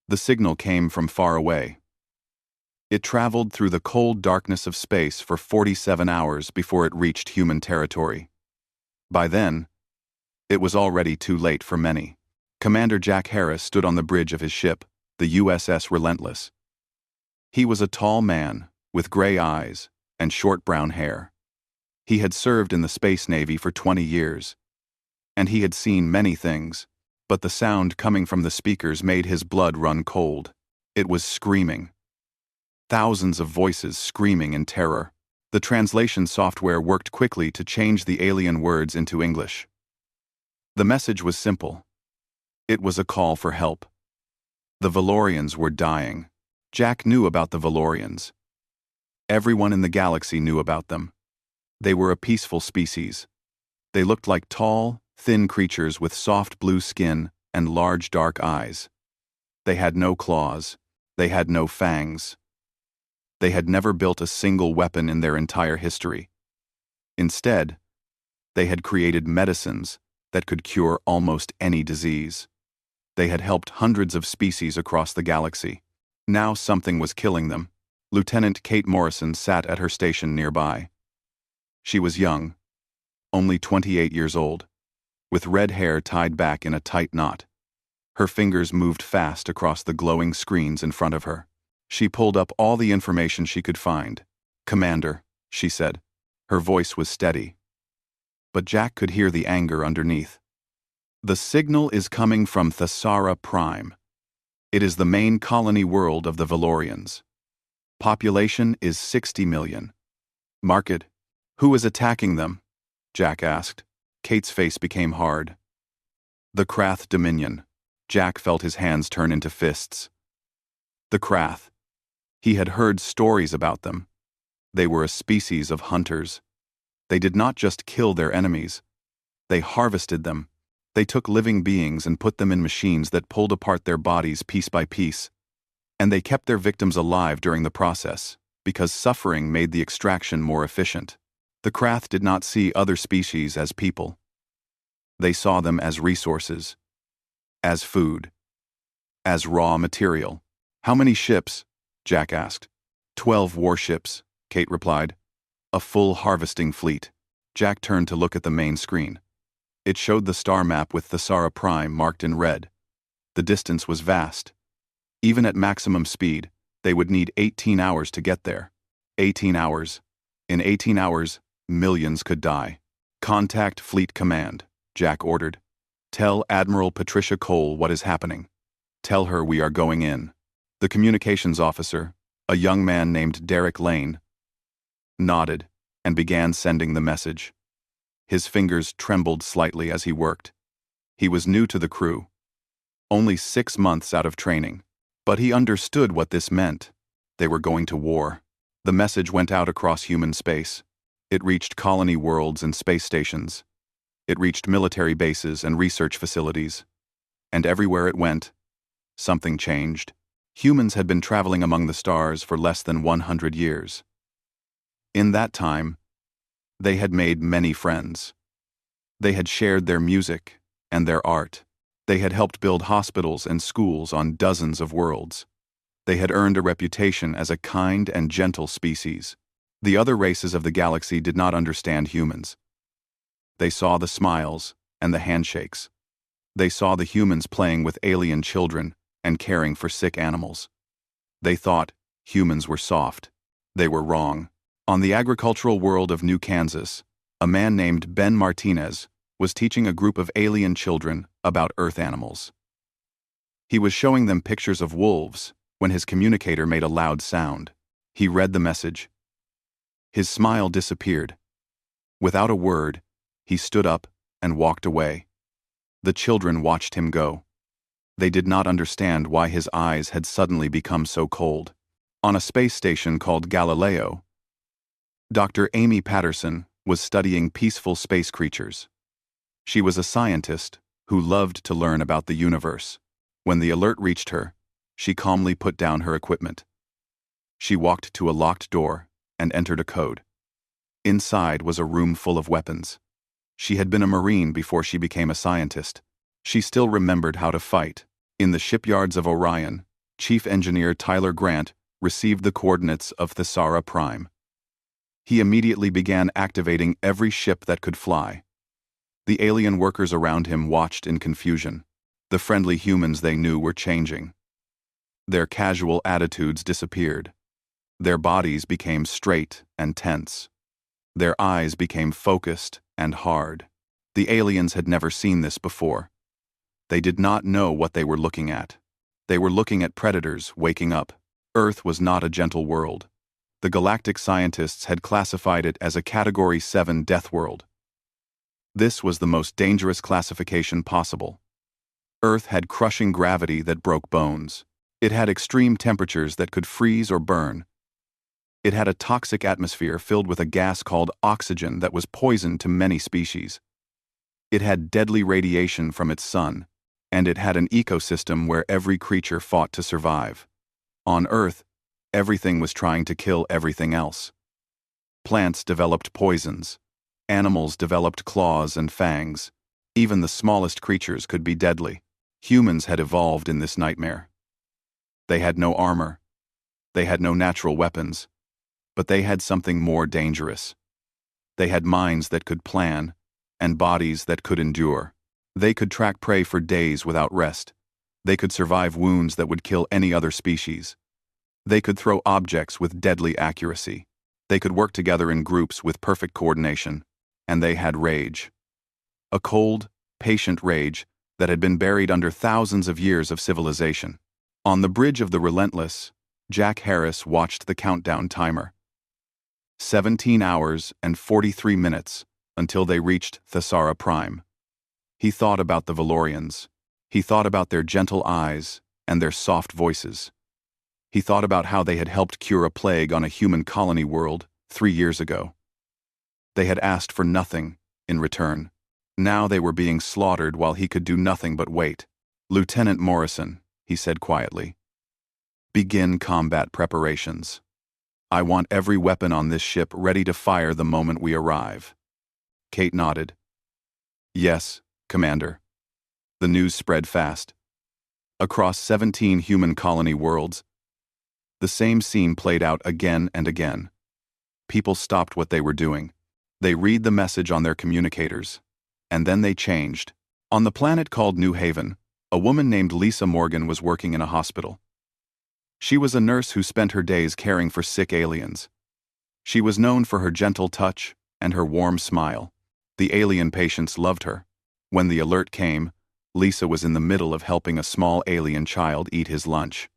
The signal came from far away. It traveled through the cold darkness of space for 47 hours before it reached human territory. By then, it was already too late for many. Commander Jack Harris stood on the bridge of his ship, the USS Relentless. He was a tall man, with gray eyes and short brown hair. He had served in the Space Navy for 20 years, and he had seen many things, but the sound coming from the speakers made his blood run cold. It was screaming. Thousands of voices screaming in terror. The translation software worked quickly to change the alien words into English. The message was simple. It was a call for help. The Valorians were dying. Jack knew about the Valorians. Everyone in the galaxy knew about them. They were a peaceful species. They looked like tall, thin creatures with soft blue skin and large dark eyes. They had no claws. They had no fangs. They had never built a single weapon in their entire history. Instead, they had created medicines that could cure almost any disease. They had helped hundreds of species across the galaxy. Now something was killing them. Lieutenant Kate Morrison sat at her station nearby. She was young, only 28 years old, with red hair tied back in a tight knot. Her fingers moved fast across the glowing screens in front of her. She pulled up all the information she could find. "Commander," she said. Her voice was steady, but Jack could hear the anger underneath. "The signal is coming from Thesara Prime. It is the main colony world of the Valorians. Population is 60 million. Market. Who is attacking them?" Jack asked. Kate's face became hard. "The Krath Dominion." Jack felt his hands turn into fists. The Krath. He had heard stories about them. They were a species of hunters. They did not just kill their enemies. They harvested them. They took living beings and put them in machines that pulled apart their bodies piece by piece. And they kept their victims alive during the process, because suffering made the extraction more efficient. The Krath did not see other species as people. They saw them as resources, as food, as raw material. "How many ships?" Jack asked. 12 warships, Kate replied. "A full harvesting fleet." Jack turned to look at the main screen. It showed the star map with Thesara Prime marked in red. The distance was vast. Even at maximum speed, they would need 18 hours to get there. 18 hours. In 18 hours, millions could die. "Contact Fleet Command," Jack ordered. "Tell Admiral Patricia Cole what is happening. Tell her we are going in." The communications officer, a young man named Derek Lane, nodded and began sending the message. His fingers trembled slightly as he worked. He was new to the crew, only 6 months out of training, but he understood what this meant. They were going to war. The message went out across human space. It reached colony worlds and space stations. It reached military bases and research facilities. And everywhere it went, something changed. Humans had been traveling among the stars for less than 100 years. In that time, they had made many friends. They had shared their music and their art. They had helped build hospitals and schools on dozens of worlds. They had earned a reputation as a kind and gentle species. The other races of the galaxy did not understand humans. They saw the smiles and the handshakes. They saw the humans playing with alien children and caring for sick animals. They thought humans were soft. They were wrong. On the agricultural world of New Kansas, a man named Ben Martinez was teaching a group of alien children about Earth animals. He was showing them pictures of wolves when his communicator made a loud sound. He read the message. His smile disappeared. Without a word, he stood up and walked away. The children watched him go. They did not understand why his eyes had suddenly become so cold. On a space station called Galileo, Dr. Amy Patterson was studying peaceful space creatures. She was a scientist who loved to learn about the universe. When the alert reached her, she calmly put down her equipment. She walked to a locked door and entered a code. Inside was a room full of weapons. She had been a Marine before she became a scientist. She still remembered how to fight. In the shipyards of Orion, Chief Engineer Tyler Grant received the coordinates of Thesara Prime. He immediately began activating every ship that could fly. The alien workers around him watched in confusion. The friendly humans they knew were changing. Their casual attitudes disappeared. Their bodies became straight and tense. Their eyes became focused and hard. The aliens had never seen this before. They did not know what they were looking at. They were looking at predators waking up. Earth was not a gentle world. The galactic scientists had classified it as a Category 7 death world. This was the most dangerous classification possible. Earth had crushing gravity that broke bones. It had extreme temperatures that could freeze or burn. It had a toxic atmosphere filled with a gas called oxygen that was poison to many species. It had deadly radiation from its sun, and it had an ecosystem where every creature fought to survive. On Earth, everything was trying to kill everything else. Plants developed poisons. Animals developed claws and fangs. Even the smallest creatures could be deadly. Humans had evolved in this nightmare. They had no armor. They had no natural weapons. But they had something more dangerous. They had minds that could plan, and bodies that could endure. They could track prey for days without rest. They could survive wounds that would kill any other species. They could throw objects with deadly accuracy. They could work together in groups with perfect coordination. And they had rage. A cold, patient rage that had been buried under thousands of years of civilization. On the bridge of the Relentless, Jack Harris watched the countdown timer. 17 hours and 43 minutes until they reached Thesara Prime. He thought about the Valorians. He thought about their gentle eyes and their soft voices. He thought about how they had helped cure a plague on a human colony world 3 years ago. They had asked for nothing in return. Now they were being slaughtered while he could do nothing but wait. "Lieutenant Morrison," he said quietly, "begin combat preparations. I want every weapon on this ship ready to fire the moment we arrive." Kate nodded. "Yes, Commander." The news spread fast. Across 17 human colony worlds, the same scene played out again and again. People stopped what they were doing. They read the message on their communicators. And then they changed. On the planet called New Haven, a woman named Lisa Morgan was working in a hospital. She was a nurse who spent her days caring for sick aliens. She was known for her gentle touch and her warm smile. The alien patients loved her. When the alert came, Lisa was in the middle of helping a small alien child eat his lunch.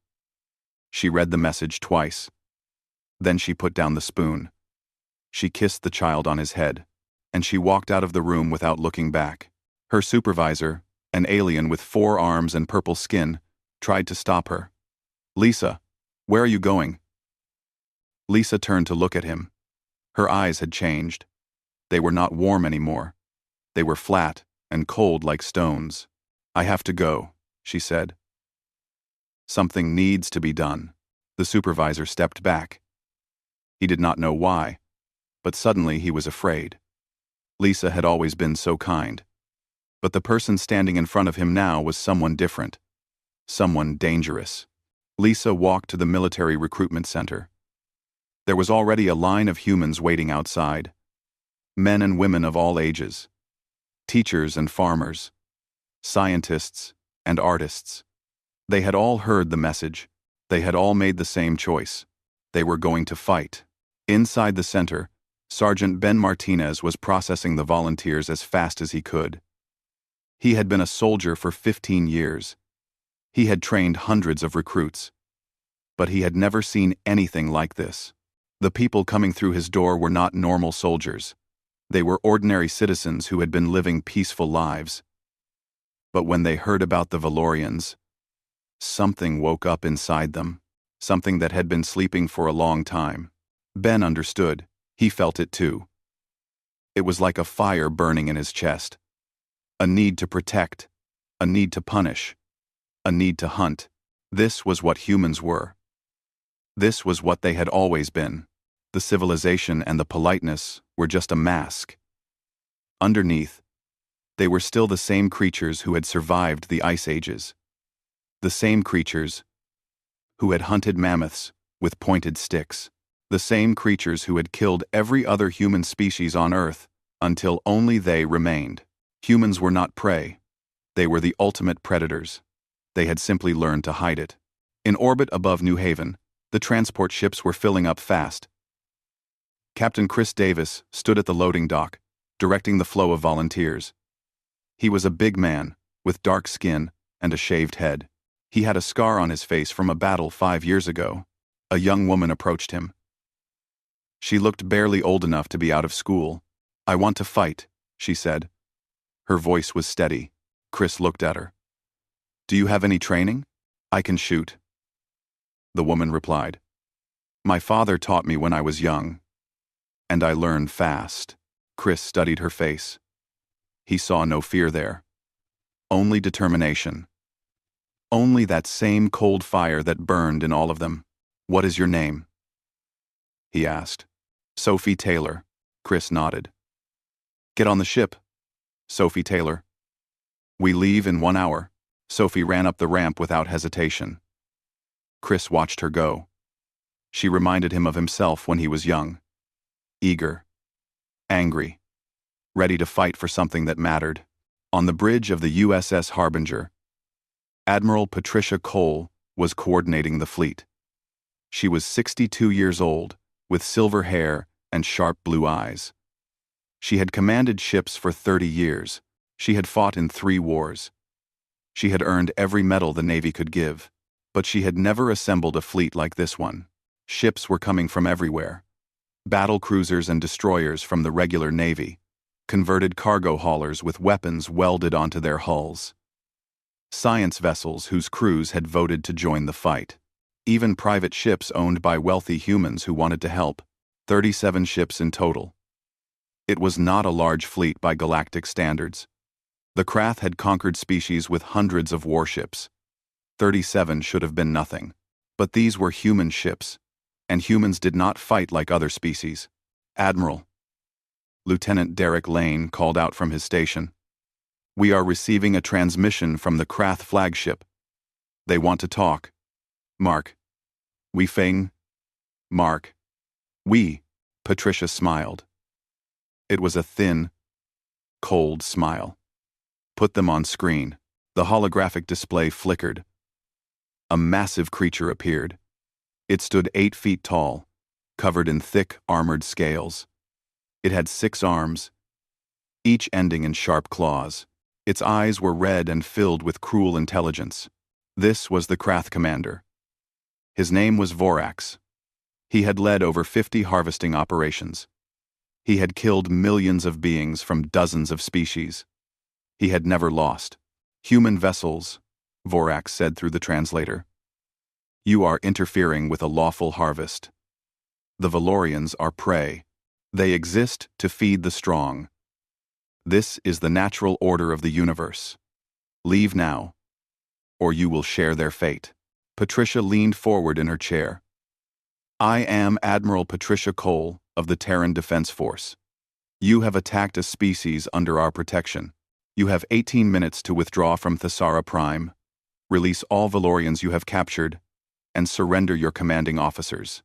She read the message twice. Then she put down the spoon. She kissed the child on his head, and she walked out of the room without looking back. Her supervisor, an alien with 4 arms and purple skin, tried to stop her. "Lisa, where are you going?" Lisa turned to look at him. Her eyes had changed. They were not warm anymore. They were flat and cold like stones. "I have to go," she said. "Something needs to be done." The supervisor stepped back. He did not know why, but suddenly he was afraid. Lisa had always been so kind. But the person standing in front of him now was someone different. Someone dangerous. Lisa walked to the military recruitment center. There was already a line of humans waiting outside. Men and women of all ages. Teachers and farmers. Scientists and artists. They had all heard the message. They had all made the same choice. They were going to fight. Inside the center, Sergeant Ben Martinez was processing the volunteers as fast as he could. He had been a soldier for 15 years. He had trained hundreds of recruits. But he had never seen anything like this. The people coming through his door were not normal soldiers. They were ordinary citizens who had been living peaceful lives. But when they heard about the Valorians, something woke up inside them, something that had been sleeping for a long time. Ben understood. He felt it too. It was like a fire burning in his chest. A need to protect, a need to punish, a need to hunt. This was what humans were. This was what they had always been. The civilization and the politeness were just a mask. Underneath, they were still the same creatures who had survived the ice ages. The same creatures, who had hunted mammoths with pointed sticks, the same creatures who had killed every other human species on Earth until only they remained. Humans were not prey. They were the ultimate predators. They had simply learned to hide it. In orbit above New Haven, the transport ships were filling up fast. Captain Chris Davis stood at the loading dock, directing the flow of volunteers. He was a big man, with dark skin and a shaved head. He had a scar on his face from a battle 5 years ago. A young woman approached him. She looked barely old enough to be out of school. "I want to fight," she said. Her voice was steady. Chris looked at her. "Do you have any training? I can shoot." The woman replied, "My father taught me when I was young, and I learned fast." Chris studied her face. He saw no fear there. Only determination. Only that same cold fire that burned in all of them. "What is your name?" he asked. "Sophie Taylor." Chris nodded. "Get on the ship." "Sophie Taylor." "We leave in 1 hour." Sophie ran up the ramp without hesitation. Chris watched her go. She reminded him of himself when he was young. Eager. Angry. Ready to fight for something that mattered. On the bridge of the USS Harbinger, Admiral Patricia Cole was coordinating the fleet. She was 62 years old, with silver hair and sharp blue eyes. She had commanded ships for 30 years. She had fought in 3 wars. She had earned every medal the Navy could give, but she had never assembled a fleet like this one. Ships were coming from everywhere. Battle cruisers and destroyers from the regular Navy, converted cargo haulers with weapons welded onto their hulls, science vessels whose crews had voted to join the fight, even private ships owned by wealthy humans who wanted to help. 37 ships in total. It was not a large fleet by galactic standards. The Krath had conquered species with hundreds of warships. 37 should have been nothing. But these were human ships, and humans did not fight like other species. "Admiral," Lieutenant Derek Lane called out from his station. "We are receiving a transmission from the Krath flagship. They want to talk." "Mark." "We Feng." "Mark." "We." Patricia smiled. It was a thin, cold smile. "Put them on screen." The holographic display flickered. A massive creature appeared. It stood 8 feet tall, covered in thick, armored scales. It had 6 arms, each ending in sharp claws. Its eyes were red and filled with cruel intelligence. This was the Krath commander. His name was Vorax. He had led over 50 harvesting operations. He had killed millions of beings from dozens of species. He had never lost. "Human vessels," Vorax said through the translator. "You are interfering with a lawful harvest. The Valorians are prey. They exist to feed the strong. This is the natural order of the universe. Leave now, or you will share their fate." Patricia leaned forward in her chair. "I am Admiral Patricia Cole of the Terran Defense Force. You have attacked a species under our protection. You have 18 minutes to withdraw from Thesara Prime, release all Valorians you have captured, and surrender your commanding officers."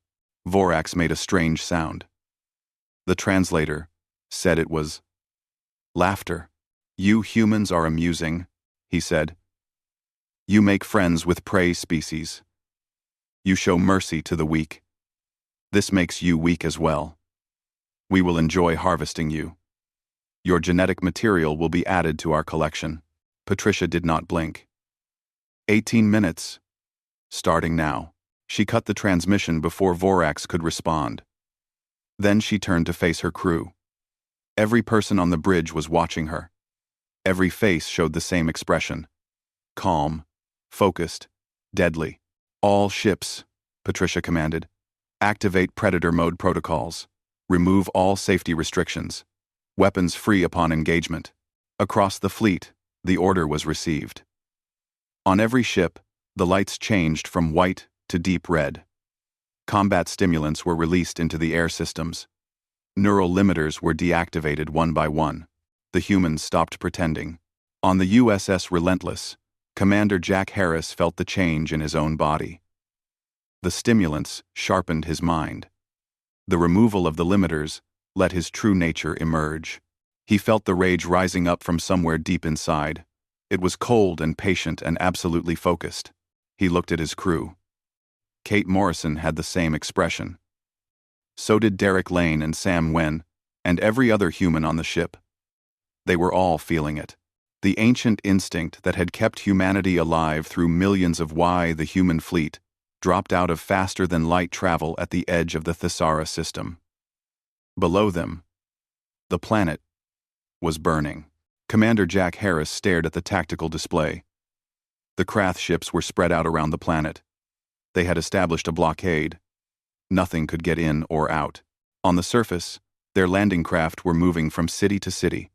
Vorax made a strange sound. The translator said it was laughter. "You humans are amusing," he said. "You make friends with prey species. You show mercy to the weak. This makes you weak as well. We will enjoy harvesting you. Your genetic material will be added to our collection." Patricia did not blink. 18 minutes. Starting now. She cut the transmission before Vorax could respond. Then she turned to face her crew. Every person on the bridge was watching her. Every face showed the same expression. Calm, focused, deadly. "All ships," Patricia commanded. "Activate Predator Mode protocols. Remove all safety restrictions. Weapons free upon engagement." Across the fleet, the order was received. On every ship, the lights changed from white to deep red. Combat stimulants were released into the air systems. Neural limiters were deactivated one by one. The humans stopped pretending. On the USS Relentless, Commander Jack Harris felt the change in his own body. The stimulants sharpened his mind. The removal of the limiters let his true nature emerge. He felt the rage rising up from somewhere deep inside. It was cold and patient and absolutely focused. He looked at his crew. Kate Morrison had the same expression. So did Derek Lane and Sam Wen, and every other human on the ship. They were all feeling it. The ancient instinct that had kept humanity alive through millions of the human fleet dropped out of faster-than-light travel at the edge of the Thesara system. Below them, the planet was burning. Commander Jack Harris stared at the tactical display. The Krath ships were spread out around the planet. They had established a blockade. Nothing could get in or out. On the surface, their landing craft were moving from city to city,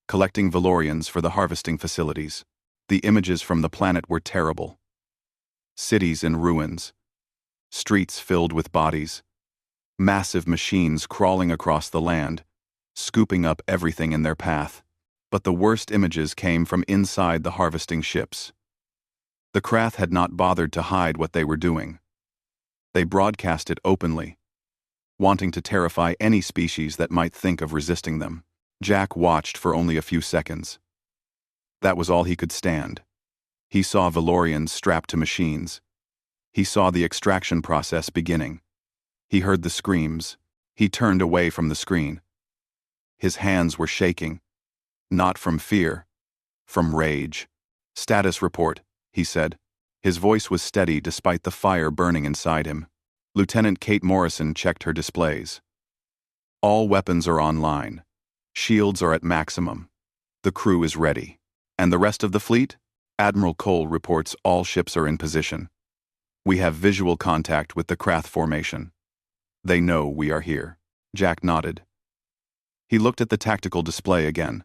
collecting Valorians for the harvesting facilities. The images from the planet were terrible. Cities in ruins, streets filled with bodies, massive machines crawling across the land, scooping up everything in their path. But the worst images came from inside the harvesting ships. The Krath had not bothered to hide what they were doing. They broadcast it openly, wanting to terrify any species that might think of resisting them. Jack watched for only a few seconds. That was all he could stand. He saw Valorians strapped to machines. He saw the extraction process beginning. He heard the screams. He turned away from the screen. His hands were shaking. Not from fear, from rage. "Status report," he said. His voice was steady despite the fire burning inside him. Lieutenant Kate Morrison checked her displays. "All weapons are online. Shields are at maximum. The crew is ready. And the rest of the fleet?" Admiral Cole reports all ships are in position. "We have visual contact with the Krath formation. They know we are here." Jack nodded. He looked at the tactical display again.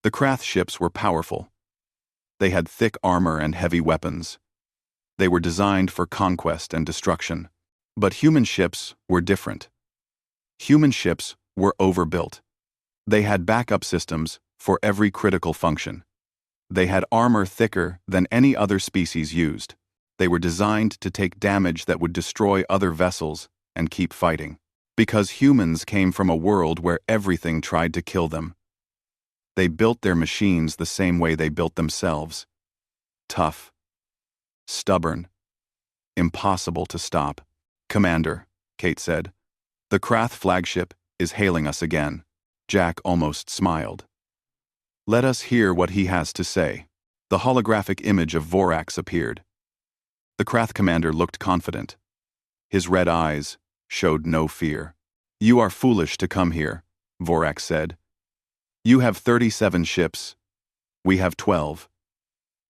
The Krath ships were powerful. They had thick armor and heavy weapons. They were designed for conquest and destruction. But human ships were different. Human ships were overbuilt. They had backup systems for every critical function. They had armor thicker than any other species used. They were designed to take damage that would destroy other vessels and keep fighting. Because humans came from a world where everything tried to kill them. They built their machines the same way they built themselves. Tough. Stubborn. Impossible to stop. "Commander," Kate said, "the Krath flagship is hailing us again." Jack almost smiled. "Let us hear what he has to say." The holographic image of Vorax appeared. The Krath commander looked confident. His red eyes showed no fear. "You are foolish to come here," Vorax said. "You have 37 ships. We have 12.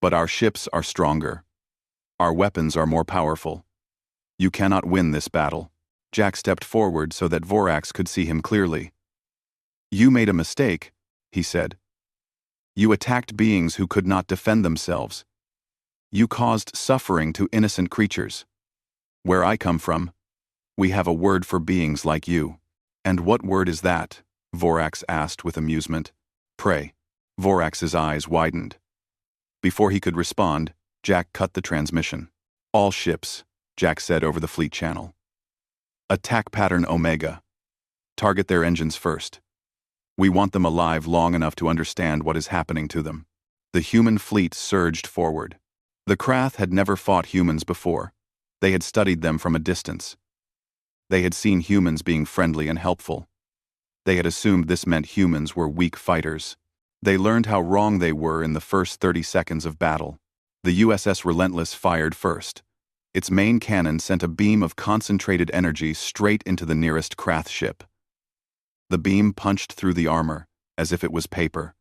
But our ships are stronger. Our weapons are more powerful. You cannot win this battle." Jack stepped forward so that Vorax could see him clearly. "You made a mistake," he said. "You attacked beings who could not defend themselves. You caused suffering to innocent creatures. Where I come from, we have a word for beings like you." "And what word is that?" Vorax asked with amusement. "Pray." Vorax's eyes widened. Before he could respond, Jack cut the transmission. "All ships," Jack said over the fleet channel. "Attack pattern Omega. Target their engines first. We want them alive long enough to understand what is happening to them." The human fleet surged forward. The Krath had never fought humans before. They had studied them from a distance. They had seen humans being friendly and helpful. They had assumed this meant humans were weak fighters. They learned how wrong they were in the first 30 seconds of battle. The USS Relentless fired first. Its main cannon sent a beam of concentrated energy straight into the nearest Krath ship. The beam punched through the armor, as if it was paper.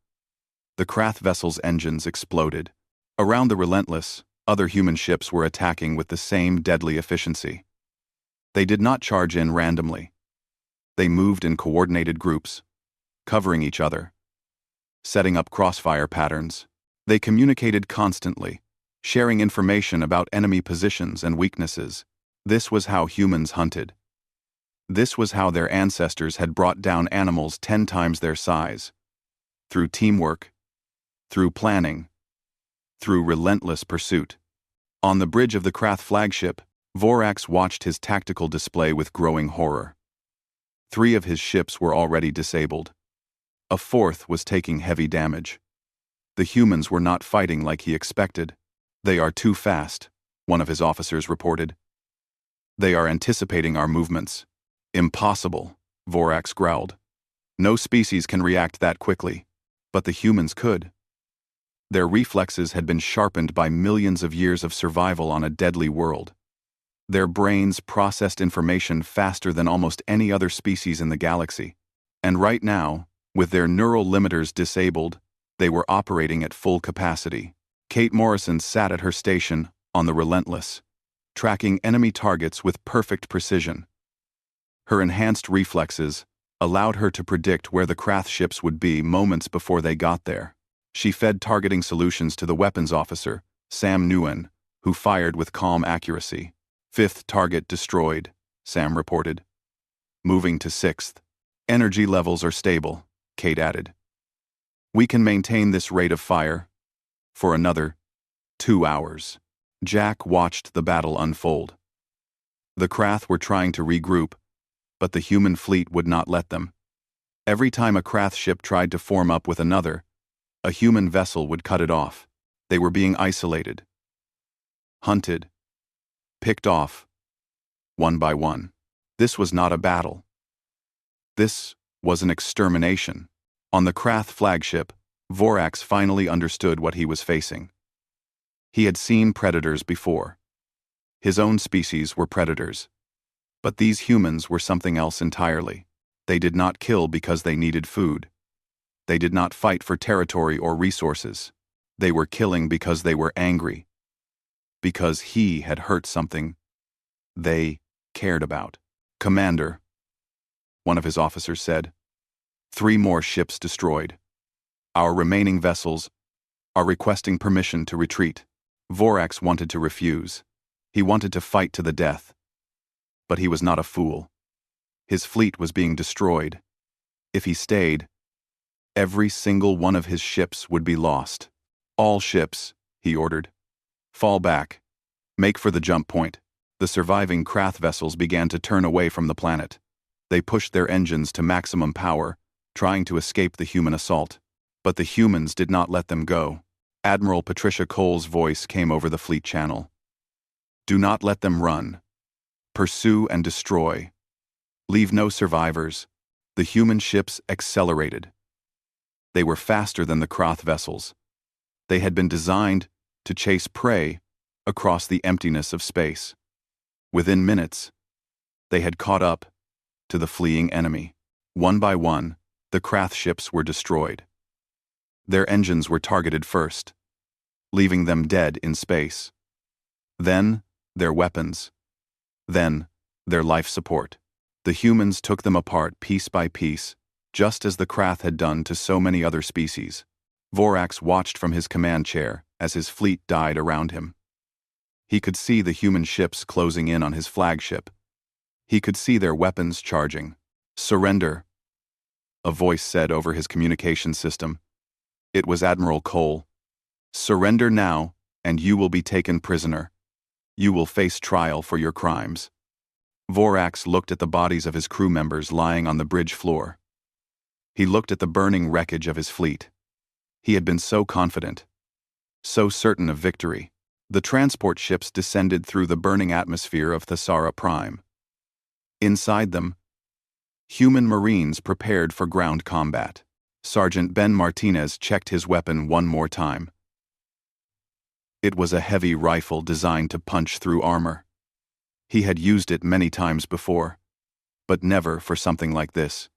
The Krath vessel's engines exploded. Around the Relentless, other human ships were attacking with the same deadly efficiency. They did not charge in randomly. They moved in coordinated groups, covering each other, setting up crossfire patterns. They communicated constantly, sharing information about enemy positions and weaknesses. This was how humans hunted. This was how their ancestors had brought down animals 10 times their size. Through teamwork, through planning, through relentless pursuit. On the bridge of the Krath flagship, Vorax watched his tactical display with growing horror. 3 of his ships were already disabled. A 4th was taking heavy damage. The humans were not fighting like he expected. "They are too fast," one of his officers reported. "They are anticipating our movements." "Impossible," Vorax growled. "No species can react that quickly, but the humans could." Their reflexes had been sharpened by millions of years of survival on a deadly world. Their brains processed information faster than almost any other species in the galaxy. And right now, with their neural limiters disabled, they were operating at full capacity. Kate Morrison sat at her station on the Relentless, tracking enemy targets with perfect precision. Her enhanced reflexes allowed her to predict where the Krath ships would be moments before they got there. She fed targeting solutions to the weapons officer, Sam Nguyen, who fired with calm accuracy. "5th target destroyed," Sam reported. "Moving to 6th. Energy levels are stable," Kate added. "We can maintain this rate of fire for another 2 hours." Jack watched the battle unfold. The Krath were trying to regroup, but the human fleet would not let them. Every time a Krath ship tried to form up with another, a human vessel would cut it off. They were being isolated, hunted, picked off, one by one. This was not a battle. This was an extermination. On the Krath flagship, Vorax finally understood what he was facing. He had seen predators before. His own species were predators. But these humans were something else entirely. They did not kill because they needed food. They did not fight for territory or resources. They were killing because they were angry. Because he had hurt something they cared about. "Commander," one of his officers said, 3 more ships destroyed. Our remaining vessels are requesting permission to retreat." Vorax wanted to refuse. He wanted to fight to the death. But he was not a fool. His fleet was being destroyed. If he stayed, every single one of his ships would be lost. "All ships," he ordered. "Fall back. Make for the jump point." The surviving Krath vessels began to turn away from the planet. They pushed their engines to maximum power, trying to escape the human assault. But the humans did not let them go. Admiral Patricia Cole's voice came over the fleet channel. "Do not let them run. Pursue and destroy. Leave no survivors." The human ships accelerated. They were faster than the Krath vessels. They had been designed to chase prey across the emptiness of space. Within minutes, they had caught up to the fleeing enemy. One by one, the Krath ships were destroyed. Their engines were targeted first, leaving them dead in space. Then, their weapons. Then, their life support. The humans took them apart piece by piece, just as the Krath had done to so many other species. Vorax watched from his command chair as his fleet died around him. He could see the human ships closing in on his flagship. He could see their weapons charging. "Surrender," a voice said over his communication system. It was Admiral Cole. "Surrender now, and you will be taken prisoner. You will face trial for your crimes." Vorax looked at the bodies of his crew members lying on the bridge floor. He looked at the burning wreckage of his fleet. He had been so confident, so certain of victory. The transport ships descended through the burning atmosphere of Thesara Prime. Inside them, human Marines prepared for ground combat. Sergeant Ben Martinez checked his weapon one more time. It was a heavy rifle designed to punch through armor. He had used it many times before, but never for something like this.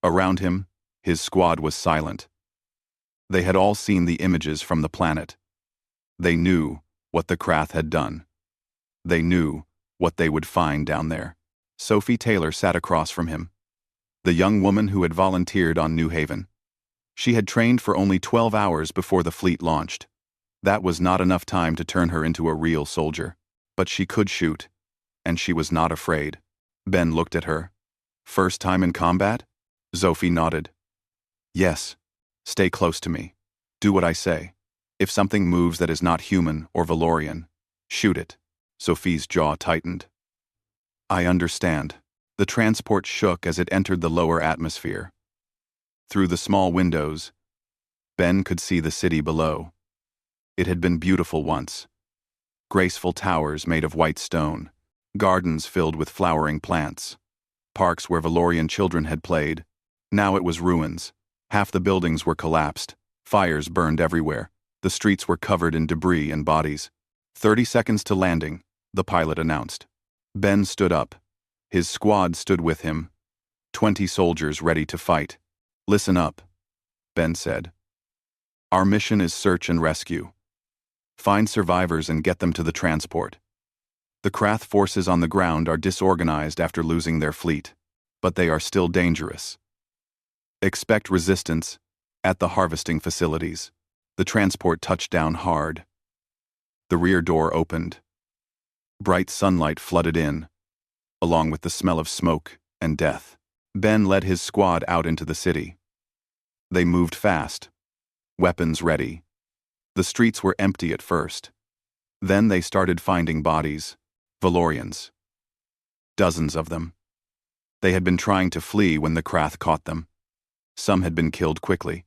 Around him, his squad was silent. They had all seen the images from the planet. They knew what the Krath had done. They knew what they would find down there. Sophie Taylor sat across from him, the young woman who had volunteered on New Haven. She had trained for only 12 hours before the fleet launched. That was not enough time to turn her into a real soldier. But she could shoot, and she was not afraid. Ben looked at her. "First time in combat?" Sophie nodded. "Yes. Stay close to me. Do what I say. If something moves that is not human or Valorian, shoot it." Sophie's jaw tightened. I understand. The transport shook as it entered the lower atmosphere. Through the small windows, Ben could see the city below. It had been beautiful once. Graceful towers made of white stone, gardens filled with flowering plants, parks where Valorian children had played. Now it was ruins. Half the buildings were collapsed. Fires burned everywhere. The streets were covered in debris and bodies. 30 seconds to landing, the pilot announced. Ben stood up. His squad stood with him. 20 soldiers ready to fight. Listen up, Ben said. Our mission is search and rescue. Find survivors and get them to the transport. The Krath forces on the ground are disorganized after losing their fleet, but they are still dangerous. Expect resistance at the harvesting facilities. The transport touched down hard. The rear door opened. Bright sunlight flooded in, along with the smell of smoke and death. Ben led his squad out into the city. They moved fast, weapons ready. The streets were empty at first. Then they started finding bodies, Valorians. Dozens of them. They had been trying to flee when the Krath caught them. Some had been killed quickly.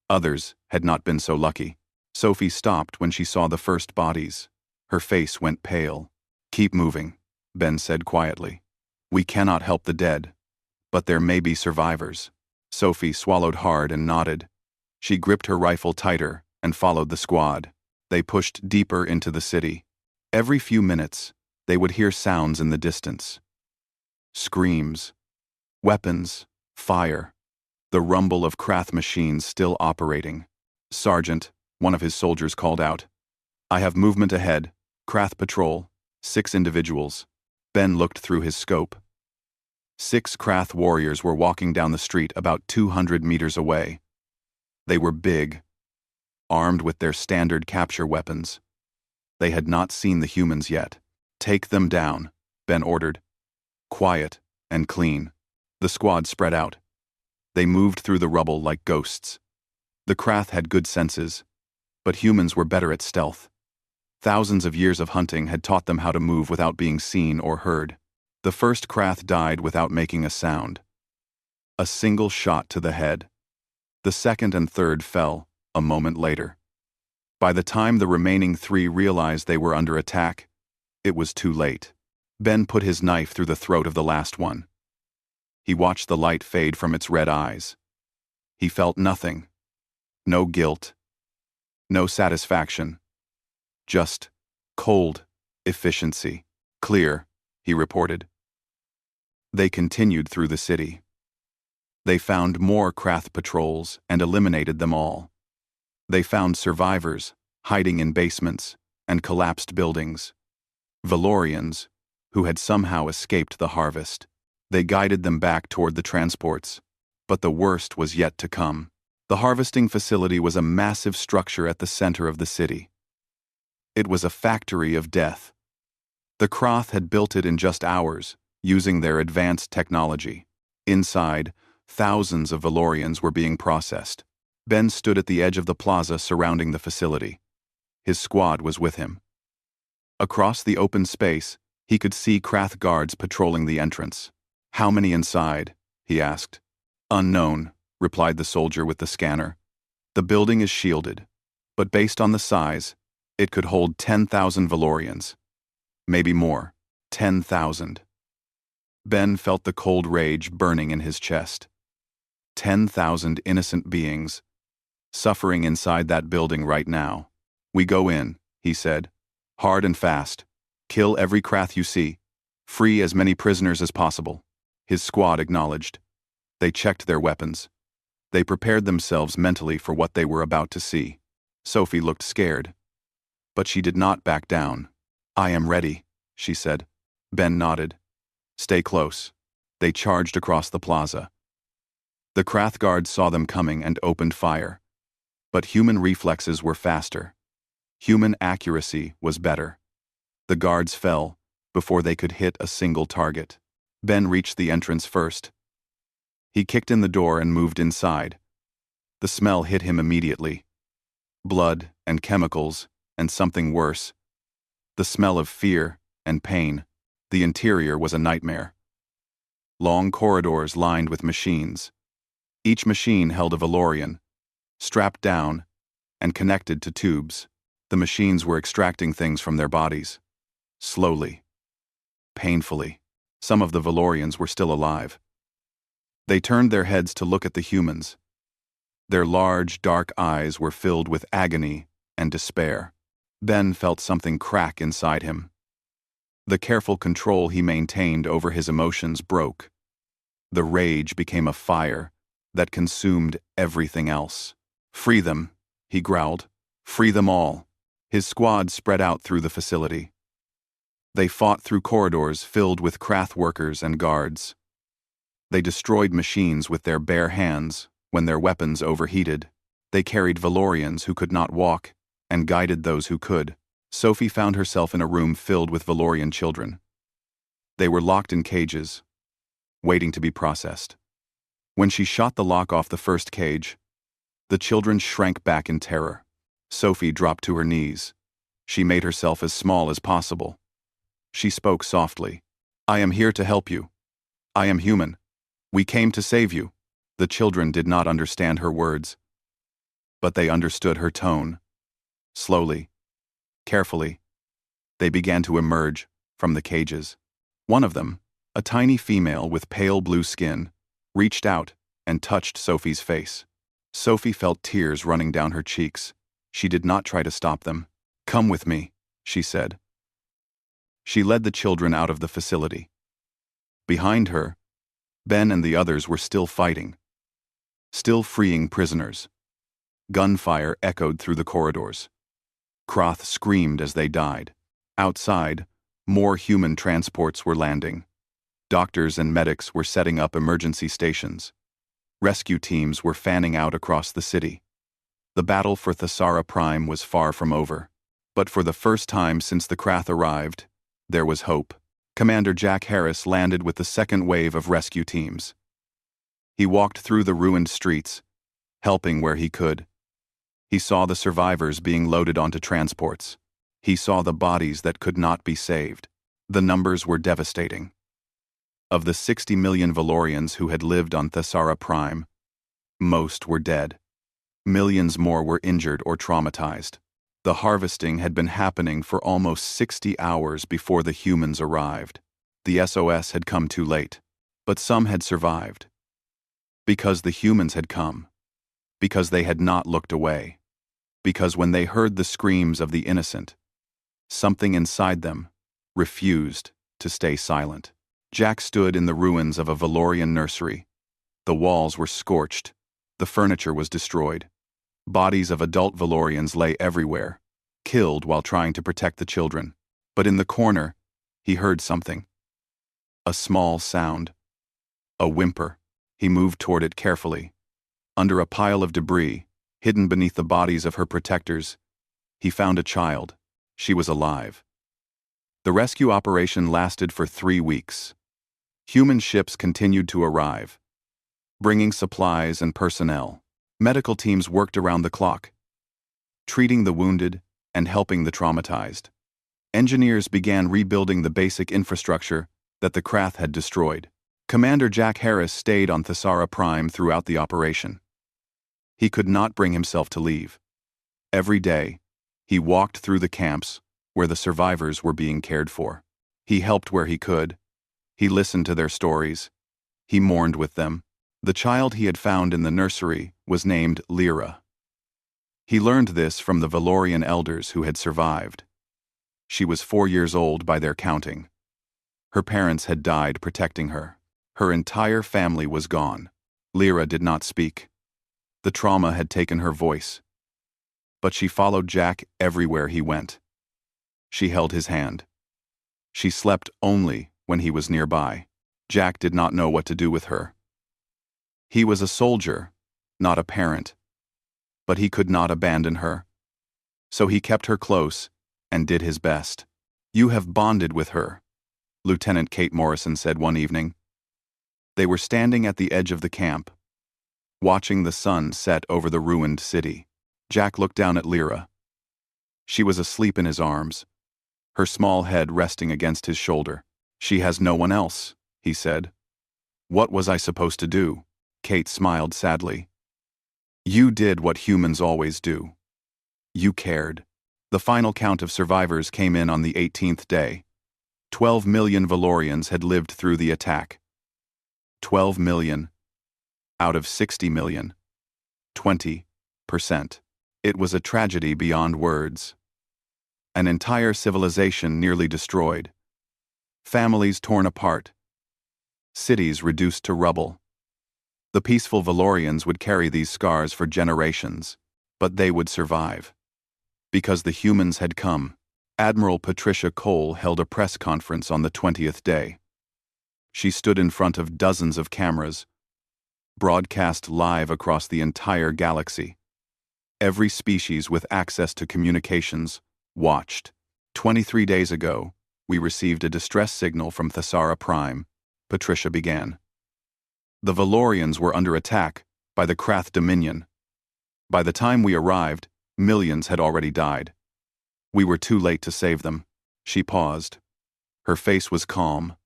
Others had not been so lucky. Sophie stopped when she saw the first bodies. Her face went pale. Keep moving, Ben said quietly. We cannot help the dead, but there may be survivors. Sophie swallowed hard and nodded. She gripped her rifle tighter and followed the squad. They pushed deeper into the city. Every few minutes, they would hear sounds in the distance. Screams, weapons, fire, the rumble of Krath machines still operating. Sergeant, one of his soldiers called out. I have movement ahead, Krath patrol, 6 individuals. Ben looked through his scope. 6 Krath warriors were walking down the street about 200 meters away. They were big, armed with their standard capture weapons. They had not seen the humans yet. Take them down, Ben ordered. Quiet and clean. The squad spread out. They moved through the rubble like ghosts. The Krath had good senses, but humans were better at stealth. Thousands of years of hunting had taught them how to move without being seen or heard. The first Krath died without making a sound. A single shot to the head. The second and third fell a moment later. By the time the remaining 3 realized they were under attack, it was too late. Ben put his knife through the throat of the last one. He watched the light fade from its red eyes. He felt nothing. No guilt. No satisfaction. Just cold efficiency. Clear, he reported. They continued through the city. They found more Krath patrols and eliminated them all. They found survivors hiding in basements and collapsed buildings. Valorians who had somehow escaped the harvest. They guided them back toward the transports, but the worst was yet to come. The harvesting facility was a massive structure at the center of the city. It was a factory of death. The Krath had built it in just hours, using their advanced technology. Inside, thousands of Valorians were being processed. Ben stood at the edge of the plaza surrounding the facility. His squad was with him. Across the open space, he could see Krath guards patrolling the entrance. How many inside? He asked. Unknown, replied the soldier with the scanner. The building is shielded, but based on the size, it could hold 10,000 Valorians. Maybe more. 10,000. Ben felt the cold rage burning in his chest. 10,000 innocent beings, suffering inside that building right now. We go in, he said. Hard and fast. Kill every Krath you see. Free as many prisoners as possible. His squad acknowledged. They checked their weapons. They prepared themselves mentally for what they were about to see. Sophie looked scared. But she did not back down. I am ready, she said. Ben nodded. Stay close. They charged across the plaza. The Krath guards saw them coming and opened fire. But human reflexes were faster. Human accuracy was better. The guards fell before they could hit a single target. Ben reached the entrance first. He kicked in the door and moved inside. The smell hit him immediately. Blood and chemicals and something worse. The smell of fear and pain. The interior was a nightmare. Long corridors lined with machines. Each machine held a Valorian, strapped down and connected to tubes. The machines were extracting things from their bodies. Slowly. Painfully. Some of the Valorians were still alive. They turned their heads to look at the humans. Their large, dark eyes were filled with agony and despair. Ben felt something crack inside him. The careful control he maintained over his emotions broke. The rage became a fire that consumed everything else. "Free them," he growled. "Free them all." His squad spread out through the facility. They fought through corridors filled with Krath workers and guards. They destroyed machines with their bare hands when their weapons overheated. They carried Valorians who could not walk and guided those who could. Sophie found herself in a room filled with Valorian children. They were locked in cages, waiting to be processed. When she shot the lock off the first cage, the children shrank back in terror. Sophie dropped to her knees. She made herself as small as possible. She spoke softly. "I am here to help you. I am human. We came to save you." The children did not understand her words, but they understood her tone. Slowly, carefully, they began to emerge from the cages. One of them, a tiny female with pale blue skin, reached out and touched Sophie's face. Sophie felt tears running down her cheeks. She did not try to stop them. "Come with me," she said. She led the children out of the facility. Behind her, Ben and the others were still fighting, still freeing prisoners. Gunfire echoed through the corridors. Krath screamed as they died. Outside, more human transports were landing. Doctors and medics were setting up emergency stations. Rescue teams were fanning out across the city. The battle for Thesara Prime was far from over. But for the first time since the Krath arrived, there was hope. Commander Jack Harris landed with the second wave of rescue teams. He walked through the ruined streets, helping where he could. He saw the survivors being loaded onto transports. He saw the bodies that could not be saved. The numbers were devastating. Of the 60 million Valorians who had lived on Thesara Prime, most were dead. Millions more were injured or traumatized. The harvesting had been happening for almost 60 hours before the humans arrived. The SOS had come too late, but some had survived. Because the humans had come. Because they had not looked away. Because when they heard the screams of the innocent, something inside them refused to stay silent. Jack stood in the ruins of a Valorian nursery. The walls were scorched. The furniture was destroyed. Bodies of adult Valorians lay everywhere, killed while trying to protect the children. But in the corner, he heard something. A small sound. A whimper. He moved toward it carefully. Under a pile of debris, hidden beneath the bodies of her protectors, he found a child. She was alive. The rescue operation lasted for 3 weeks. Human ships continued to arrive, bringing supplies and personnel. Medical teams worked around the clock, treating the wounded and helping the traumatized. Engineers began rebuilding the basic infrastructure that the Krath had destroyed. Commander Jack Harris stayed on Thesara Prime throughout the operation. He could not bring himself to leave. Every day, he walked through the camps where the survivors were being cared for. He helped where he could. He listened to their stories. He mourned with them. The child he had found in the nursery was named Lyra. He learned this from the Valorian elders who had survived. She was 4 years old by their counting. Her parents had died protecting her. Her entire family was gone. Lyra did not speak. The trauma had taken her voice. But she followed Jack everywhere he went. She held his hand. She slept only when he was nearby. Jack did not know what to do with her. He was a soldier, not a parent. But he could not abandon her. So he kept her close and did his best. "You have bonded with her," Lieutenant Kate Morrison said one evening. They were standing at the edge of the camp, watching the sun set over the ruined city. Jack looked down at Lyra. She was asleep in his arms, her small head resting against his shoulder. "She has no one else," he said. "What was I supposed to do?" Kate smiled sadly. "You did what humans always do. You cared." The final count of survivors came in on the 18th day. 12 million Valorians had lived through the attack. 12 million out of 60 million. 20%. It was a tragedy beyond words. An entire civilization nearly destroyed. Families torn apart. Cities reduced to rubble. The peaceful Valorians would carry these scars for generations, but they would survive. Because the humans had come. Admiral Patricia Cole held a press conference on the 20th day. She stood in front of dozens of cameras, broadcast live across the entire galaxy. Every species with access to communications watched. 23 days ago, we received a distress signal from Thesara Prime, Patricia began. The Valorians were under attack by the Krath Dominion. By the time we arrived, millions had already died. We were too late to save them. She paused. Her face was calm,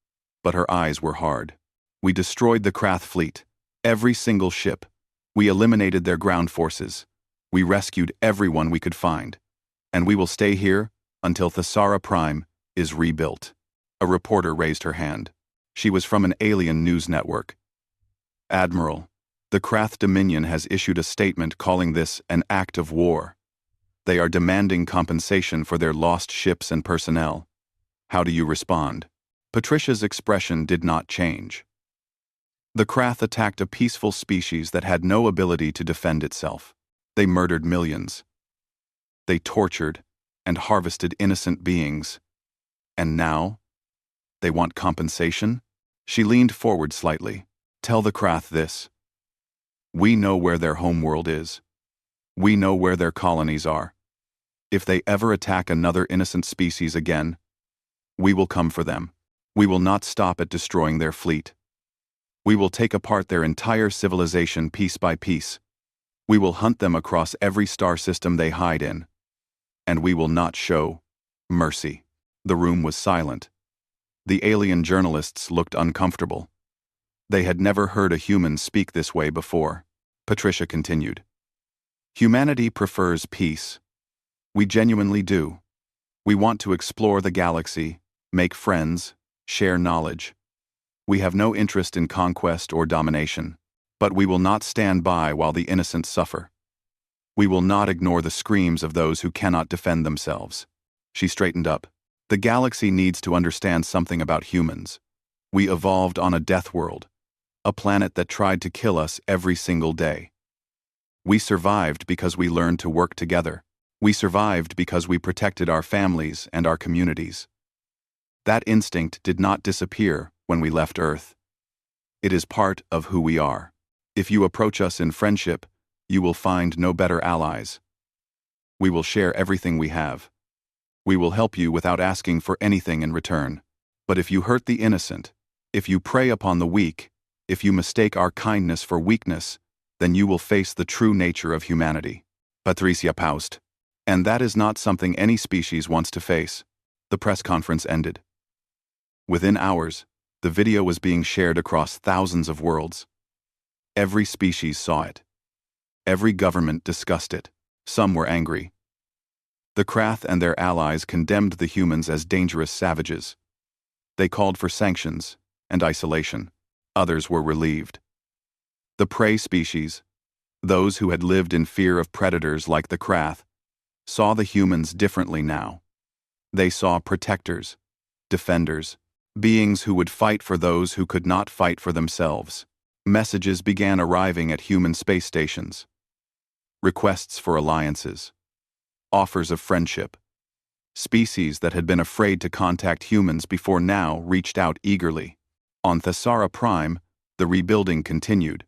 but her eyes were hard. We destroyed the Krath fleet, every single ship. We eliminated their ground forces. We rescued everyone we could find. And we will stay here until Thesara Prime is rebuilt. A reporter raised her hand. She was from an alien news network. "Admiral, the Krath Dominion has issued a statement calling this an act of war. They are demanding compensation for their lost ships and personnel. How do you respond?" Patricia's expression did not change. The Krath attacked a peaceful species that had no ability to defend itself. They murdered millions. They tortured and harvested innocent beings. And now? They want compensation? She leaned forward slightly. "Tell the Krath this. We know where their homeworld is. We know where their colonies are. If they ever attack another innocent species again, we will come for them. We will not stop at destroying their fleet. We will take apart their entire civilization piece by piece. We will hunt them across every star system they hide in. And we will not show mercy." The room was silent. The alien journalists looked uncomfortable. They had never heard a human speak this way before. Patricia continued. "Humanity prefers peace. We genuinely do. We want to explore the galaxy, make friends, share knowledge. We have no interest in conquest or domination, but we will not stand by while the innocent suffer. We will not ignore the screams of those who cannot defend themselves." She straightened up. "The galaxy needs to understand something about humans. We evolved on a death world, a planet that tried to kill us every single day. We survived because we learned to work together. We survived because we protected our families and our communities. That instinct did not disappear when we left Earth. It is part of who we are. If you approach us in friendship, you will find no better allies. We will share everything we have. We will help you without asking for anything in return. But if you hurt the innocent, if you prey upon the weak, if you mistake our kindness for weakness, then you will face the true nature of humanity." Patricia paused. "And that is not something any species wants to face." The press conference ended. Within hours, the video was being shared across thousands of worlds. Every species saw it. Every government discussed it. Some were angry. The Krath and their allies condemned the humans as dangerous savages. They called for sanctions and isolation. Others were relieved. The prey species, those who had lived in fear of predators like the Krath, saw the humans differently now. They saw protectors, defenders, beings who would fight for those who could not fight for themselves. Messages began arriving at human space stations. Requests for alliances. Offers of friendship. Species that had been afraid to contact humans before now reached out eagerly. On Thesara Prime, the rebuilding continued.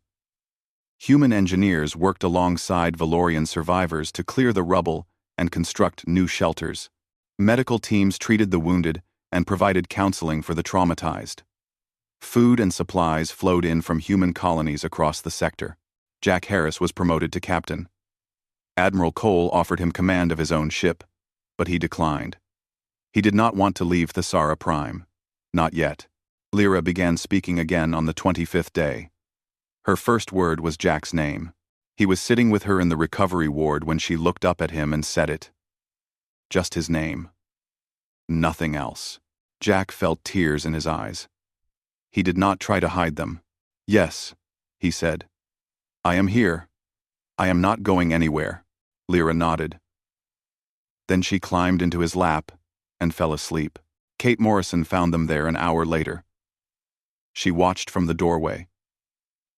Human engineers worked alongside Valorian survivors to clear the rubble and construct new shelters. Medical teams treated the wounded and provided counseling for the traumatized. Food and supplies flowed in from human colonies across the sector. Jack Harris was promoted to captain. Admiral Cole offered him command of his own ship, but he declined. He did not want to leave Thesara Prime. Not yet. Lyra began speaking again on the 25th day. Her first word was Jack's name. He was sitting with her in the recovery ward when she looked up at him and said it. Just his name. Nothing else. Jack felt tears in his eyes. He did not try to hide them. Yes, he said. I am here. I am not going anywhere. Lyra nodded. Then she climbed into his lap and fell asleep. Kate Morrison found them there an hour later. She watched from the doorway,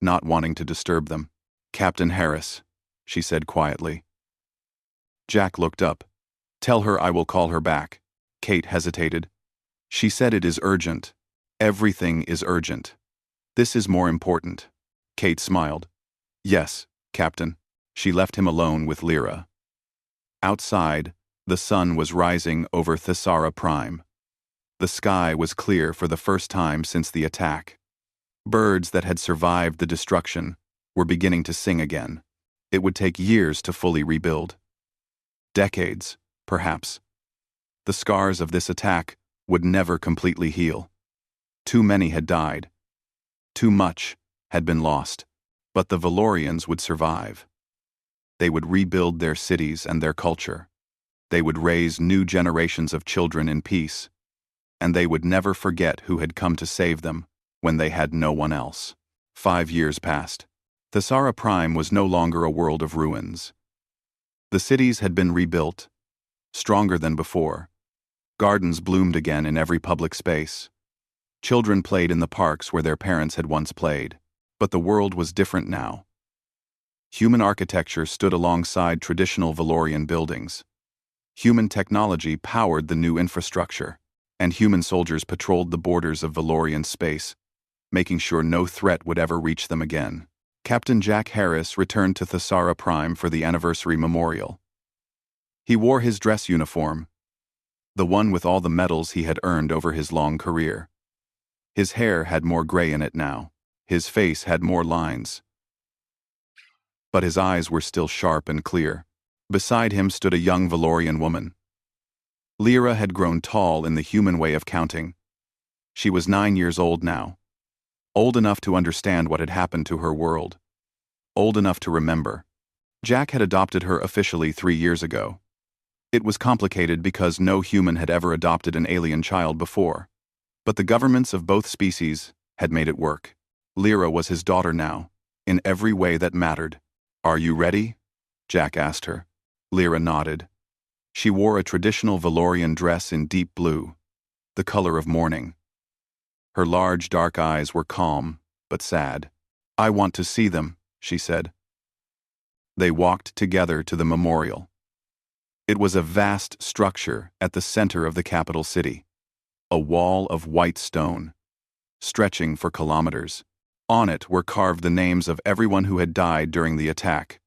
not wanting to disturb them. Captain Harris, she said quietly. Jack looked up. Tell her I will call her back. Kate hesitated. She said it is urgent. Everything is urgent. This is more important. Kate smiled. Yes, Captain. She left him alone with Lyra. Outside, the sun was rising over Thesara Prime. The sky was clear for the first time since the attack. Birds that had survived the destruction were beginning to sing again. It would take years to fully rebuild. Decades, perhaps. The scars of this attack would never completely heal. Too many had died. Too much had been lost. But the Valorians would survive. They would rebuild their cities and their culture. They would raise new generations of children in peace. And they would never forget who had come to save them when they had no one else. 5 years passed. Thesara Prime was no longer a world of ruins. The cities had been rebuilt, stronger than before. Gardens bloomed again in every public space. Children played in the parks where their parents had once played. But the world was different now. Human architecture stood alongside traditional Valorian buildings. Human technology powered the new infrastructure, and human soldiers patrolled the borders of Valorian space, making sure no threat would ever reach them again. Captain Jack Harris returned to Thesara Prime for the anniversary memorial. He wore his dress uniform, the one with all the medals he had earned over his long career. His hair had more gray in it now. His face had more lines. But his eyes were still sharp and clear. Beside him stood a young Valorian woman. Lyra had grown tall in the human way of counting. She was 9 years old now. Old enough to understand what had happened to her world. Old enough to remember. Jack had adopted her officially 3 years ago. It was complicated because no human had ever adopted an alien child before. But the governments of both species had made it work. Lyra was his daughter now, in every way that mattered. Are you ready? Jack asked her. Lyra nodded. She wore a traditional Valorian dress in deep blue, the color of mourning. Her large dark eyes were calm, but sad. I want to see them, she said. They walked together to the memorial. It was a vast structure at the center of the capital city. A wall of white stone, stretching for kilometers. On it were carved the names of everyone who had died during the attack.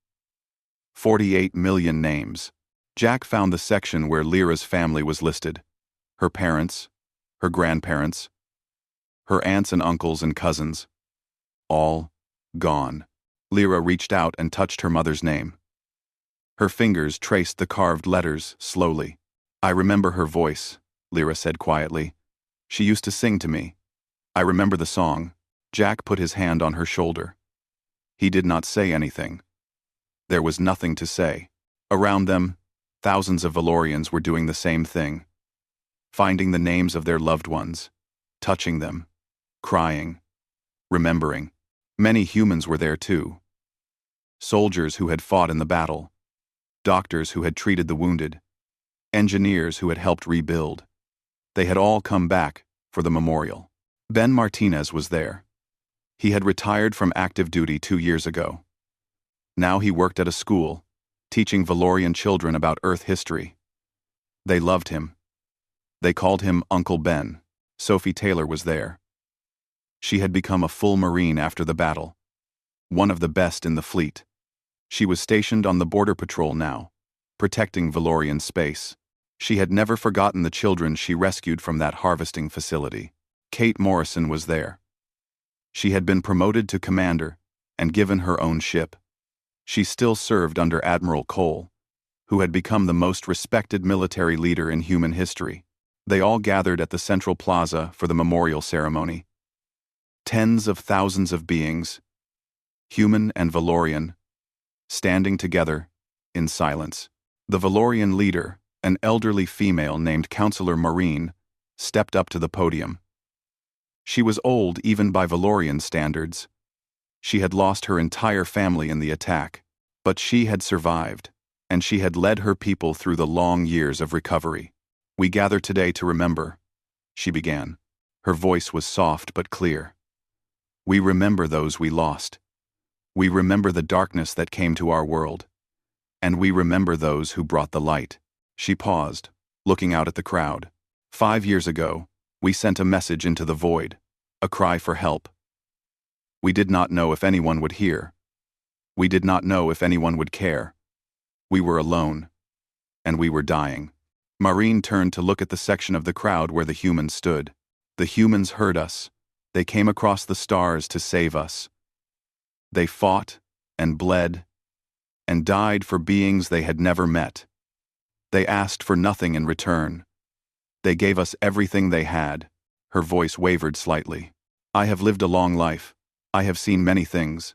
48 million names. Jack found the section where Lyra's family was listed. Her parents, her grandparents, her aunts and uncles and cousins. All gone. Lyra reached out and touched her mother's name. Her fingers traced the carved letters slowly. I remember her voice, Lyra said quietly. She used to sing to me. I remember the song. Jack put his hand on her shoulder. He did not say anything. There was nothing to say. Around them, thousands of Valorians were doing the same thing. Finding the names of their loved ones, touching them, crying, remembering. Many humans were there too. Soldiers who had fought in the battle, doctors who had treated the wounded, engineers who had helped rebuild. They had all come back for the memorial. Ben Martinez was there. He had retired from active duty 2 years ago. Now he worked at a school, teaching Valorian children about Earth history. They loved him. They called him Uncle Ben. Sophie Taylor was there. She had become a full Marine after the battle, one of the best in the fleet. She was stationed on the border patrol now, protecting Valorian space. She had never forgotten the children she rescued from that harvesting facility. Kate Morrison was there. She had been promoted to commander and given her own ship. She still served under Admiral Cole, who had become the most respected military leader in human history. They all gathered at the central plaza for the memorial ceremony. Tens of thousands of beings, human and Valorian, standing together in silence. The Valorian leader, an elderly female named Counselor Maureen, stepped up to the podium. She was old even by Valorian standards. She had lost her entire family in the attack, but she had survived, and she had led her people through the long years of recovery. "We gather today to remember," she began. Her voice was soft but clear. "We remember those we lost. We remember the darkness that came to our world. And we remember those who brought the light." She paused, looking out at the crowd. 5 years ago, we sent a message into the void, a cry for help. We did not know if anyone would hear. We did not know if anyone would care. We were alone, and we were dying. Maureen turned to look at the section of the crowd where the humans stood. The humans heard us. They came across the stars to save us. They fought and bled and died for beings they had never met. They asked for nothing in return. They gave us everything they had. Her voice wavered slightly. "I have lived a long life. I have seen many things.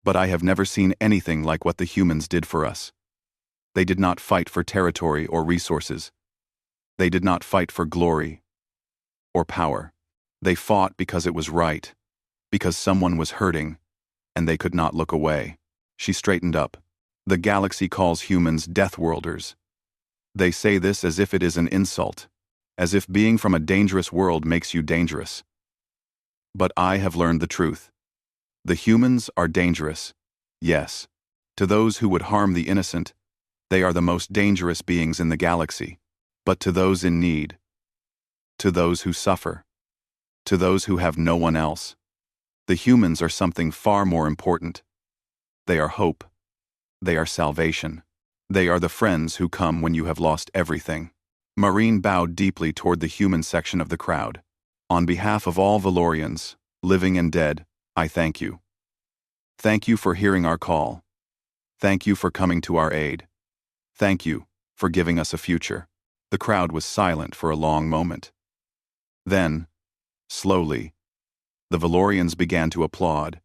But I have never seen anything like what the humans did for us. They did not fight for territory or resources. They did not fight for glory or power. They fought because it was right, because someone was hurting, and they could not look away." She straightened up. "The galaxy calls humans Deathworlders. They say this as if it is an insult, as if being from a dangerous world makes you dangerous. But I have learned the truth. The humans are dangerous, yes. To those who would harm the innocent, they are the most dangerous beings in the galaxy. But to those in need, to those who suffer, to those who have no one else, the humans are something far more important. They are hope. They are salvation. They are the friends who come when you have lost everything." Maureen bowed deeply toward the human section of the crowd. "On behalf of all Valorians, living and dead, I thank you. Thank you for hearing our call. Thank you for coming to our aid. Thank you for giving us a future." The crowd was silent for a long moment. Then, slowly, the Valorians began to applaud.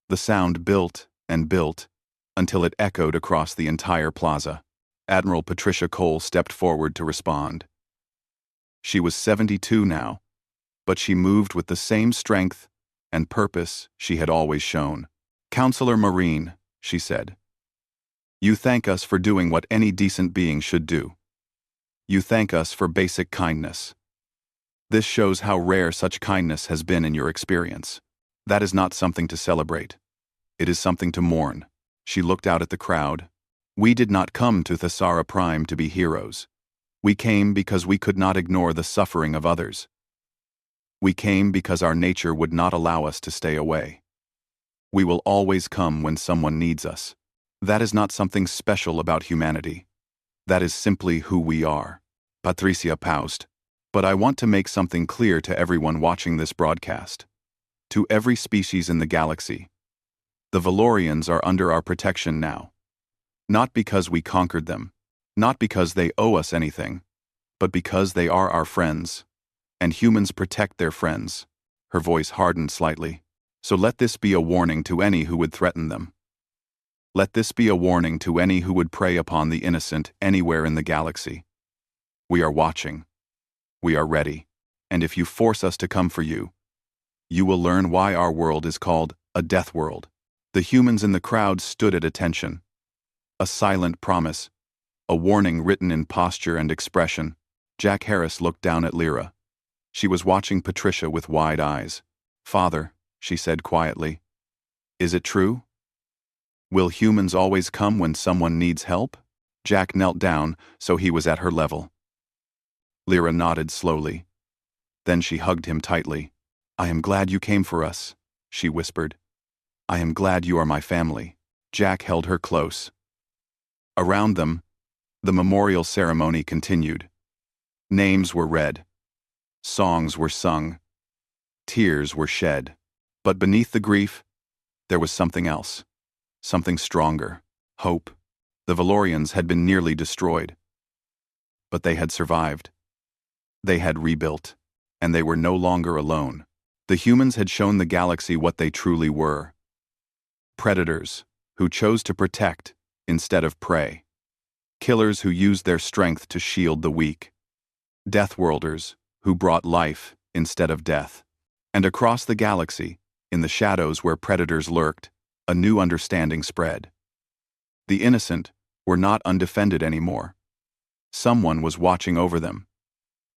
The sound built and built until it echoed across the entire plaza. Admiral Patricia Cole stepped forward to respond. She was 72 now, but she moved with the same strength and purpose she had always shown. "Counselor Maureen," she said, "you thank us for doing what any decent being should do. You thank us for basic kindness. This shows how rare such kindness has been in your experience. That is not something to celebrate. It is something to mourn." She looked out at the crowd. "We did not come to Thesara Prime to be heroes. We came because we could not ignore the suffering of others. We came because our nature would not allow us to stay away. We will always come when someone needs us. That is not something special about humanity. That is simply who we are." Patricia paused. "But I want to make something clear to everyone watching this broadcast. To every species in the galaxy. The Valorians are under our protection now. Not because we conquered them, not because they owe us anything, but because they are our friends. And humans protect their friends." Her voice hardened slightly. "So let this be a warning to any who would threaten them. Let this be a warning to any who would prey upon the innocent anywhere in the galaxy. We are watching. We are ready. And if you force us to come for you, you will learn why our world is called a death world." The humans in the crowd stood at attention. A silent promise, a warning written in posture and expression. Jack Harris looked down at Lyra. She was watching Patricia with wide eyes. "Father," she said quietly, "is it true? Will humans always come when someone needs help?" Jack knelt down, so he was at her level. Lyra nodded slowly. Then she hugged him tightly. "I am glad you came for us," she whispered. "I am glad you are my family." Jack held her close. Around them, the memorial ceremony continued. Names were read. Songs were sung. Tears were shed. But beneath the grief, there was something else. Something stronger. Hope. The Valorians had been nearly destroyed. But they had survived. They had rebuilt, and they were no longer alone. The humans had shown the galaxy what they truly were. Predators, who chose to protect instead of prey. Killers who used their strength to shield the weak. Deathworlders, who brought life instead of death. And across the galaxy, in the shadows where predators lurked, a new understanding spread. The innocent were not undefended anymore. Someone was watching over them.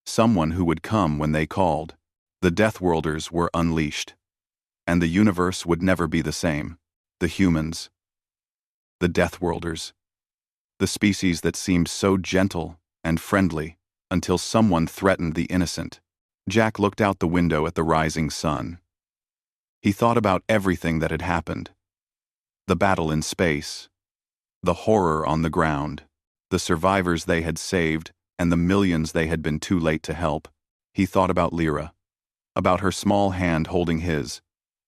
Someone who would come when they called. The Deathworlders were unleashed. And the universe would never be the same. The humans. The Deathworlders. The species that seemed so gentle and friendly until someone threatened the innocent. Jack looked out the window at the rising sun. He thought about everything that had happened. The battle in space. The horror on the ground. The survivors they had saved and the millions they had been too late to help. He thought about Lyra. About her small hand holding his.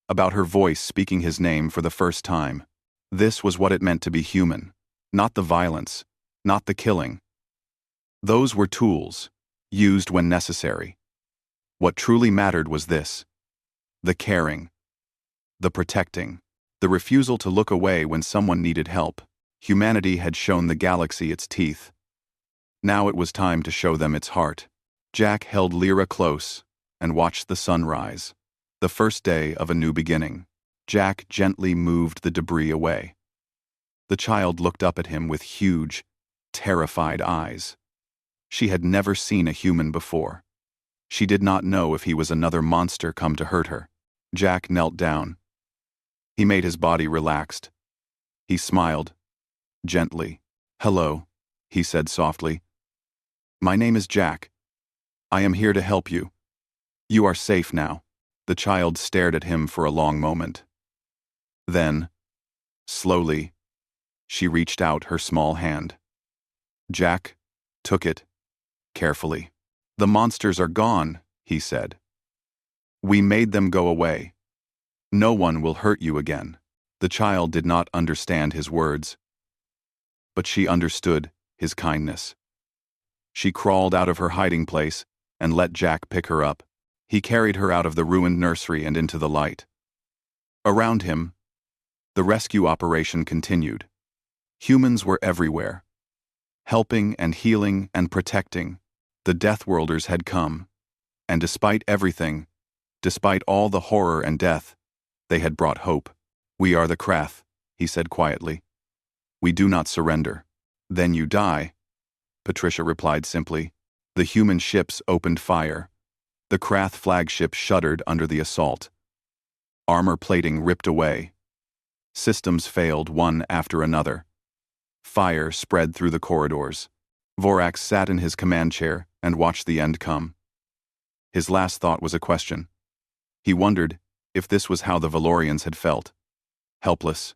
About her voice speaking his name for the first time. This was what it meant to be human. Not the violence. Not the killing. Those were tools, used when necessary. What truly mattered was this. The caring. The protecting. The refusal to look away when someone needed help. Humanity had shown the galaxy its teeth. Now it was time to show them its heart. Jack held Lyra close and watched the sun rise. The first day of a new beginning. Jack gently moved the debris away. The child looked up at him with huge, terrified eyes. She had never seen a human before. She did not know if he was another monster come to hurt her. Jack knelt down. He made his body relaxed. He smiled, gently. "Hello," he said softly. "My name is Jack. I am here to help you. You are safe now." The child stared at him for a long moment. Then, slowly, she reached out her small hand. Jack took it, carefully. "The monsters are gone," he said. "We made them go away. No one will hurt you again." The child did not understand his words, but she understood his kindness. She crawled out of her hiding place and let Jack pick her up. He carried her out of the ruined nursery and into the light. Around him, the rescue operation continued. Humans were everywhere, helping and healing and protecting. The Deathworlders had come, and despite everything, despite all the horror and death, they had brought hope. "We are the Krath," he said quietly. "We do not surrender." "Then you die," Patricia replied simply. The human ships opened fire. The Krath flagship shuddered under the assault. Armor plating ripped away. Systems failed one after another. Fire spread through the corridors. Vorax sat in his command chair and watched the end come. His last thought was a question. He wondered if this was how the Valorians had felt. Helpless,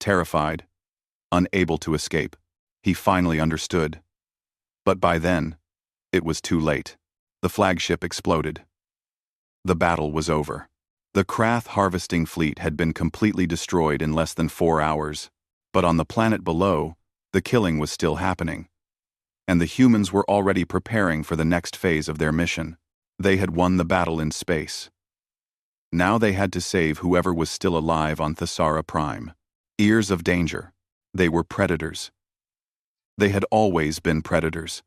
terrified, unable to escape. He finally understood. But by then, it was too late. The flagship exploded. The battle was over. The Krath harvesting fleet had been completely destroyed in less than 4 hours. But on the planet below, the killing was still happening. And the humans were already preparing for the next phase of their mission. They had won the battle in space. Now they had to save whoever was still alive on Thesara Prime. Ears of danger. They were predators. They had always been predators.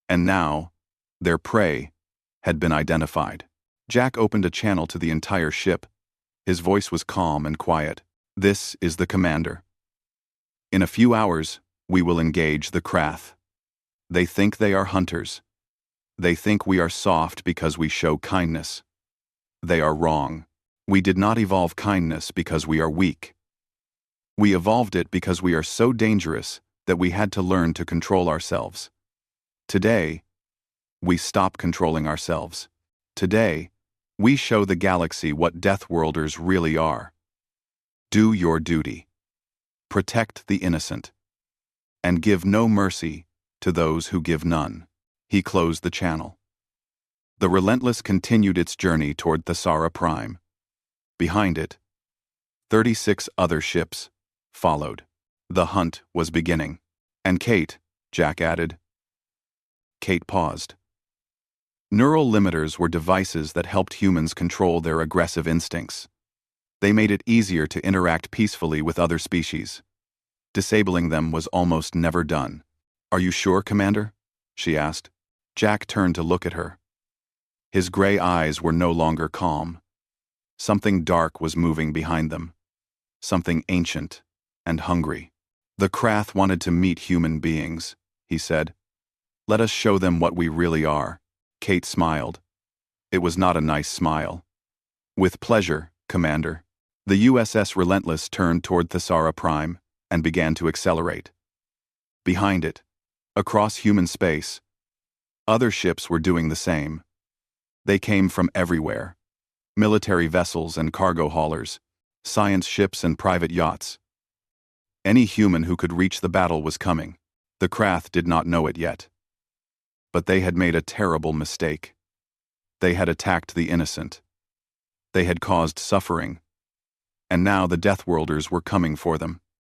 And now, their prey had been identified. Jack opened a channel to the entire ship. His voice was calm and quiet. "This is the commander. In a few hours, we will engage the Krath. They think they are hunters. They think we are soft because we show kindness. They are wrong. We did not evolve kindness because we are weak. We evolved it because we are so dangerous that we had to learn to control ourselves. Today, we stop controlling ourselves. Today, we show the galaxy what Deathworlders really are. Do your duty. Protect the innocent. And give no mercy to those who give none." He closed the channel. The Relentless continued its journey toward Thesara Prime. Behind it, 36 other ships followed. The hunt was beginning. "And Kate," Jack added. Kate paused. Neural limiters were devices that helped humans control their aggressive instincts. They made it easier to interact peacefully with other species. Disabling them was almost never done. "Are you sure, Commander?" she asked. Jack turned to look at her. His gray eyes were no longer calm. Something dark was moving behind them. Something ancient and hungry. "The Krath wanted to meet human beings," he said. "Let us show them what we really are." Kate smiled. It was not a nice smile. "With pleasure, Commander." The USS Relentless turned toward Thesara Prime and began to accelerate. Behind it, across human space, other ships were doing the same. They came from everywhere. Military vessels and cargo haulers, science ships and private yachts. Any human who could reach the battle was coming. The Krath did not know it yet. But they had made a terrible mistake. They had attacked the innocent. They had caused suffering. And now the Deathworlders were coming for them.